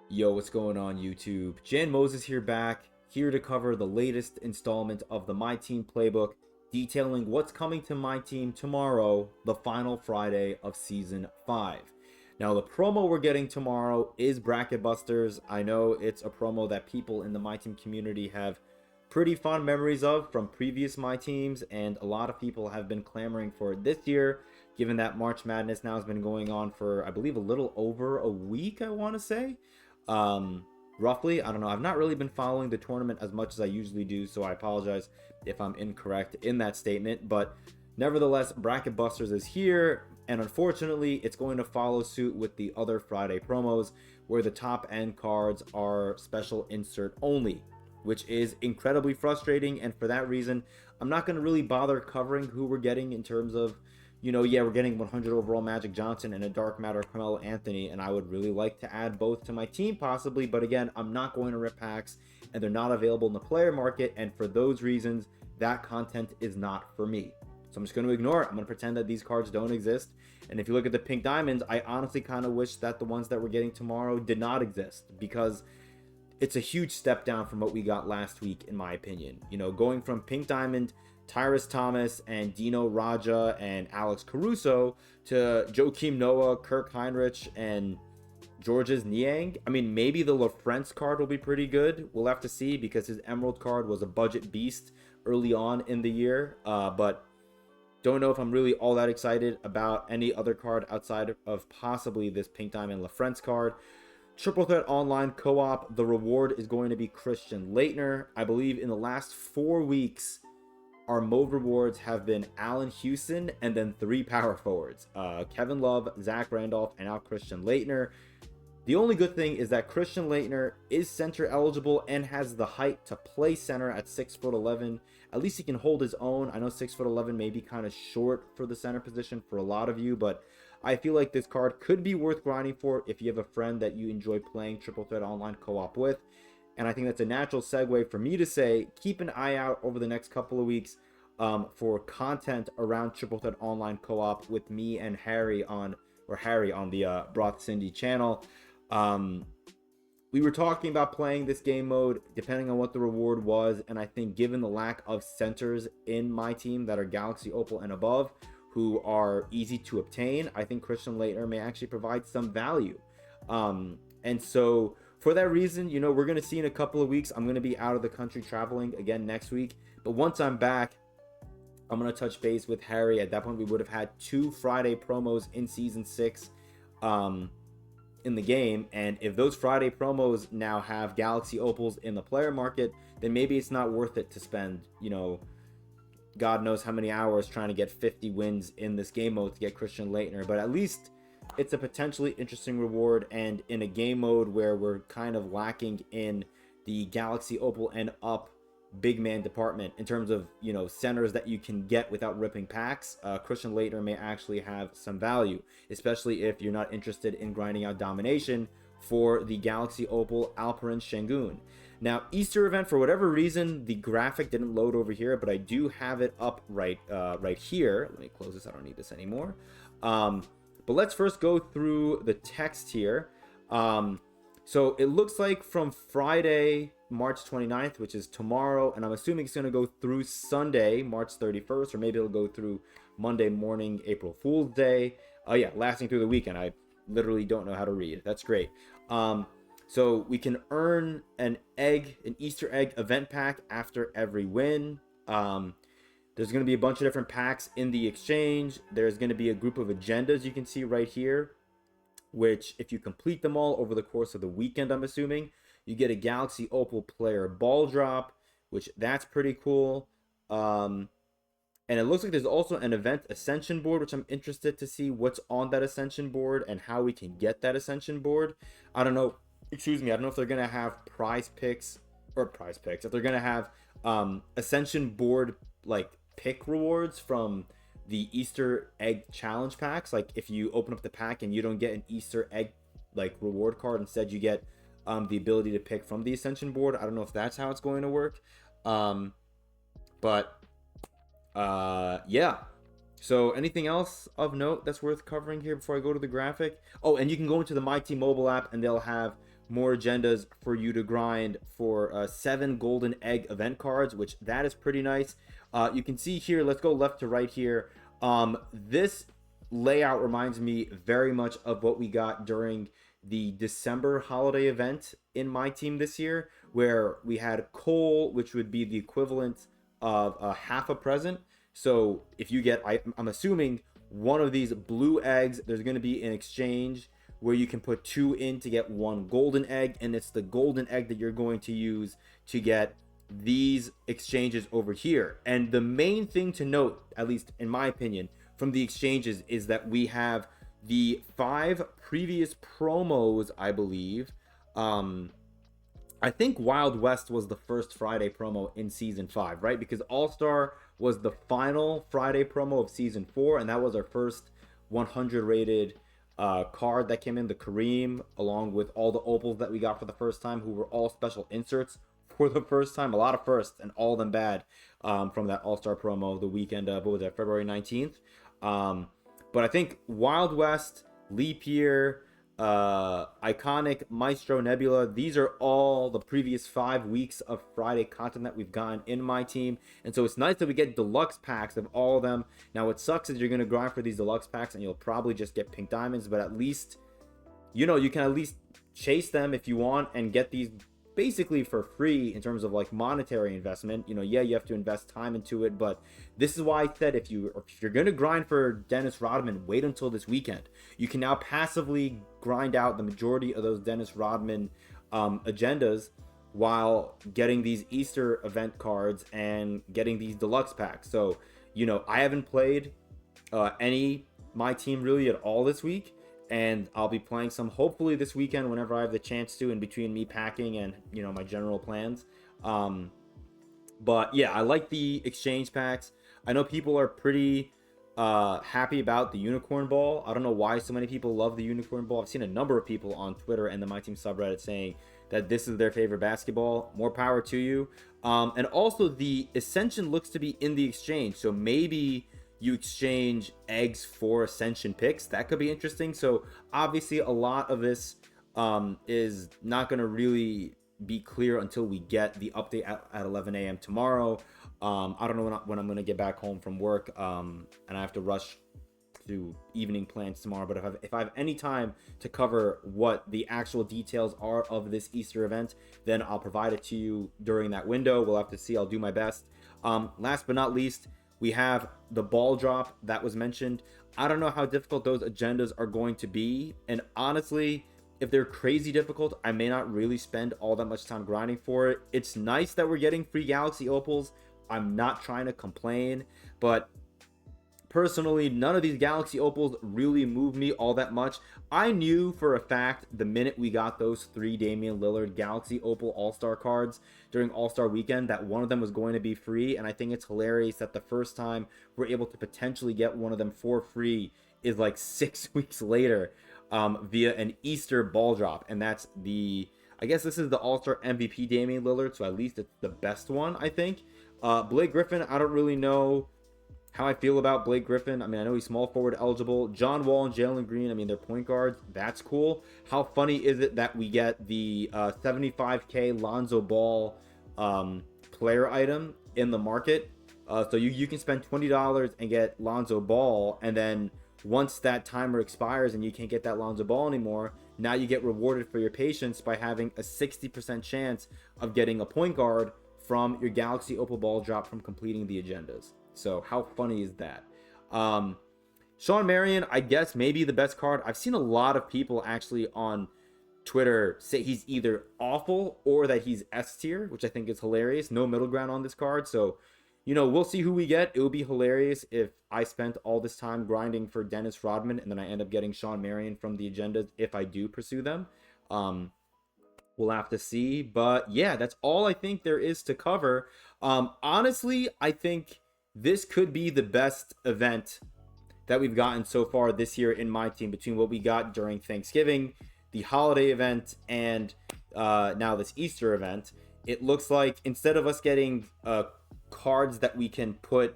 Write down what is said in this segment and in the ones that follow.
Yo, what's going on YouTube? Jan Moses here to cover the latest installment of the My Team playbook, detailing what's coming to My Team tomorrow, the final Friday of Season 5. Now, the promo we're getting tomorrow is Bracket Busters. I know it's a promo that people in the My Team community have pretty fond memories of from previous My Teams, and a lot of people have been clamoring for it this year, given that March Madness now has been going on for, I believe, a little over a week, I want to say. um Roughly, I don't know, I've not really been following the tournament as much as I usually do, so I apologize if I'm incorrect in that statement. But nevertheless, Bracket Busters is here, and unfortunately it's going to follow suit with the other Friday promos, where the top end cards are special insert only, which is incredibly frustrating. And for that reason, I'm not going to really bother covering who we're getting in terms of, yeah, we're getting 100 overall Magic Johnson and a Dark Matter Carmelo Anthony, and I would really like to add both to my team possibly, but again, I'm not going to rip packs, and they're not available in the player market, and for those reasons, that content is not for me. So I'm just going to ignore it. I'm going to pretend that these cards don't exist. And if you look at the Pink Diamonds, I honestly kind of wish that the ones that we're getting tomorrow did not exist, because it's a huge step down from what we got last week, in my opinion. Going from Pink Diamond, Tyrus Thomas and Dino Raja and Alex Caruso to Joakim Noah, Kirk Heinrich, and Georges Niang. I mean, maybe the LaFrance card will be pretty good. We'll have to see, because his Emerald card was a budget beast early on in the year. But don't know if I'm really all that excited about any other card outside of possibly this Pink Diamond LaFrance card. Triple Threat Online Co-op, the reward is going to be Christian Laettner. I believe in the last 4 weeks, our mode rewards have been Allen Houston and then 3 power forwards. Kevin Love, Zach Randolph, and now Christian Laettner. The only good thing is that Christian Laettner is center eligible and has the height to play center at 6'11". At least he can hold his own. I know 6'11" may be kind of short for the center position for a lot of you, but I feel like this card could be worth grinding for if you have a friend that you enjoy playing Triple Threat Online co-op with. And I think that's a natural segue for me to say, keep an eye out over the next couple of weeks for content around Triple Threat Online Co-op with me and Harry on the Broth Cindy channel. We were talking about playing this game mode depending on what the reward was, and I think given the lack of centers in my team that are Galaxy Opal and above, who are easy to obtain, I think Christian Laettner may actually provide some value. And so for that reason, we're going to see in a couple of weeks. I'm going to be out of the country traveling again next week. But once I'm back, I'm going to touch base with Harry. At that point, we would have had 2 Friday promos in Season 6 in the game. And if those Friday promos now have Galaxy Opals in the player market, then maybe it's not worth it to spend, God knows how many hours trying to get 50 wins in this game mode to get Christian Laettner. But at least it's a potentially interesting reward, and in a game mode where we're kind of lacking in the Galaxy Opal and up big man department in terms of centers that you can get without ripping packs, Christian Laettner may actually have some value, especially if you're not interested in grinding out domination for the Galaxy Opal Alperen Şengün. Now, Easter event, for whatever reason, the graphic didn't load over here, but I do have it up right here. Let me close this. I don't need this anymore. But let's first go through the text here. So it looks like from Friday, March 29th, which is tomorrow, and I'm assuming it's going to go through Sunday, March 31st, or maybe it'll go through Monday morning, April Fool's Day. Yeah, lasting through the weekend. I literally don't know how to read. That's great. So we can earn an Easter egg event pack after every win. There's going to be a bunch of different packs in the exchange. There's going to be a group of agendas you can see right here, which if you complete them all over the course of the weekend, I'm assuming, you get a Galaxy Opal player ball drop, which that's pretty cool. And it looks like there's also an event ascension board, which I'm interested to see what's on that ascension board and how we can get that ascension board. I don't know. Excuse me. I don't know if they're going to have prize picks. If they're going to have ascension board like pick rewards from the Easter egg challenge packs. Like if you open up the pack and you don't get an Easter egg like reward card, instead you get the ability to pick from the ascension board. I don't know if that's how it's going to work. Yeah. So anything else of note that's worth covering here before I go to the graphic? Oh, and you can go into the MyTeam mobile app and they'll have more agendas for you to grind for 7 golden egg event cards, which that is pretty nice. You can see here, let's go left to right here. This layout reminds me very much of what we got during the December holiday event in my team this year, where we had coal, which would be the equivalent of a half a present. So if you get, I'm assuming one of these blue eggs, there's going to be an exchange where you can put 2 in to get 1 golden egg, and it's the golden egg that you're going to use to get these exchanges over here. And the main thing to note, at least in my opinion, from the exchanges is that we have the 5 previous promos, I believe. I think Wild West was the first Friday promo in season 5, right? Because All Star was the final Friday promo of season 4, and that was our first 100 rated card that came in, the Kareem, along with all the opals that we got for the first time, who were all special inserts for the first time. A lot of firsts, and all of them bad, from that All Star promo the weekend of, what was that, February 19th. But I think Wild West, Leap Year, Iconic, Maestro, Nebula, these are all the previous 5 weeks of Friday content that we've gotten in my team. And so it's nice that we get deluxe packs of all of them. Now what sucks is you're going to grind for these deluxe packs and you'll probably just get pink diamonds, but at least, you know, you can at least chase them if you want and get these basically for free in terms of like monetary investment. You know, yeah, you have to invest time into it, but this is why I said if you're gonna grind for Dennis Rodman, wait until this weekend. You can now passively grind out the majority of those Dennis Rodman agendas while getting these Easter event cards and getting these deluxe packs. So, you know, I haven't played any my team really at all this week, and I'll be playing some hopefully this weekend whenever I have the chance to, in between me packing and, you know, my general plans. But yeah, I like the exchange packs. I know people are pretty happy about the unicorn ball. I don't know why so many people love the unicorn ball. I've seen a number of people on Twitter and the MyTeam subreddit saying that this is their favorite basketball. More power to you. And also the Ascension looks to be in the exchange, so maybe you exchange eggs for Ascension picks. That could be interesting. So obviously a lot of this is not going to really be clear until we get the update at 11 a.m. tomorrow. I don't know when I'm going to get back home from work, and I have to rush to evening plans tomorrow. But if I have any time to cover what the actual details are of this Easter event, then I'll provide it to you during that window. We'll have to see. I'll do my best. Last but not least, we have the ball drop that was mentioned. I don't know how difficult those agendas are going to be. And honestly, if they're crazy difficult, I may not really spend all that much time grinding for it. It's nice that we're getting free Galaxy Opals. I'm not trying to complain, but personally, none of these Galaxy Opals really move me all that much. I knew for a fact the minute we got those 3 Damian Lillard Galaxy Opal All-Star cards during All-Star Weekend that one of them was going to be free, and I think it's hilarious that the first time we're able to potentially get one of them for free is like 6 weeks later via an Easter ball drop, and that's I guess this is the All-Star MVP Damian Lillard, so at least it's the best one, I think. Blake Griffin, I don't really know how I feel about Blake Griffin. I mean, I know he's small forward eligible. John Wall and Jalen Green, I mean, they're point guards. That's cool. How funny is it that we get the 75K Lonzo Ball player item in the market? So you can spend $20 and get Lonzo Ball, and then once that timer expires and you can't get that Lonzo Ball anymore, now you get rewarded for your patience by having a 60% chance of getting a point guard from your Galaxy Opal ball drop from completing the agendas. So how funny is that? Sean Marion, I guess maybe the best card. I've seen a lot of people actually on Twitter say he's either awful or that he's S tier, which I think is hilarious. No middle ground on this card. So, you know, we'll see who we get. It would be hilarious if I spent all this time grinding for Dennis Rodman and then I end up getting Sean Marion from the agendas if I do pursue them. We'll have to see. But yeah, that's all I think there is to cover. Honestly, I think this could be the best event that we've gotten so far this year in my team, between what we got during Thanksgiving, the holiday event, and now this Easter event. It looks like instead of us getting cards that we can put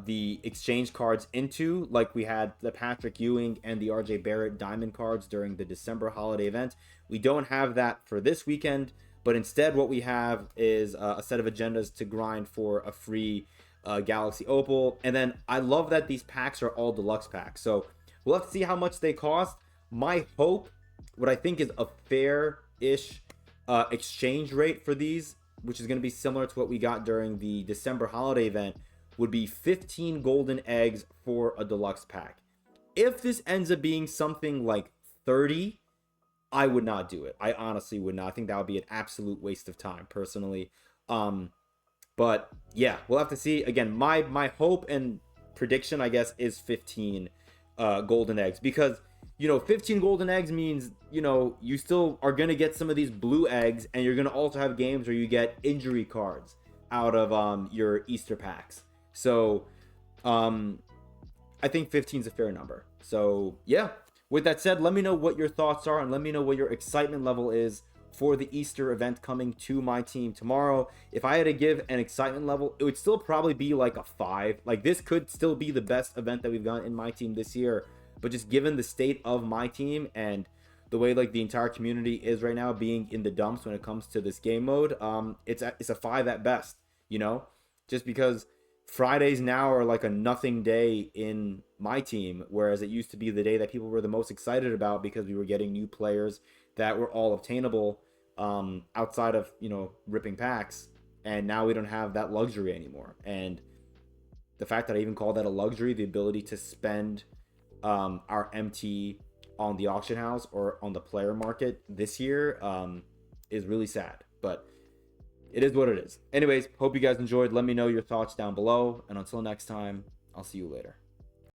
the exchange cards into, like we had the Patrick Ewing and the RJ Barrett diamond cards during the December holiday event. We don't have that for this weekend, but instead what we have is a set of agendas to grind for a free Galaxy Opal. And then I love that these packs are all deluxe packs, so we'll have to see how much they cost. My hope, what I think is a fair-ish exchange rate for these, which is going to be similar to what we got during the December holiday event, would be 15 golden eggs for a deluxe pack. If this ends up being something like 30, I would not do it. I honestly would not. I think that would be an absolute waste of time, personally. But yeah, we'll have to see. Again, my hope and prediction, I guess, is 15 golden eggs, because 15 golden eggs means you still are gonna get some of these blue eggs, and you're gonna also have games where you get injury cards out of your Easter packs. So I think 15 is a fair number. So yeah, with that said, let me know what your thoughts are, and let me know what your excitement level is for the Easter event coming to my team tomorrow. If I had to give an excitement level, it would still probably be like a 5. Like, this could still be the best event that we've gotten in my team this year, but just given the state of my team and the way like the entire community is right now, being in the dumps when it comes to this game mode, it's a 5 at best. Just because Fridays now are like a nothing day in my team, whereas it used to be the day that people were the most excited about, because we were getting new players that were all obtainable outside of ripping packs, and now we don't have that luxury anymore. And the fact that I even call that a luxury, the ability to spend our MT on the auction house or on the player market this year, is really sad, but it is what it is. Anyways, hope you guys enjoyed. Let me know your thoughts down below, and until next time, I'll see you later.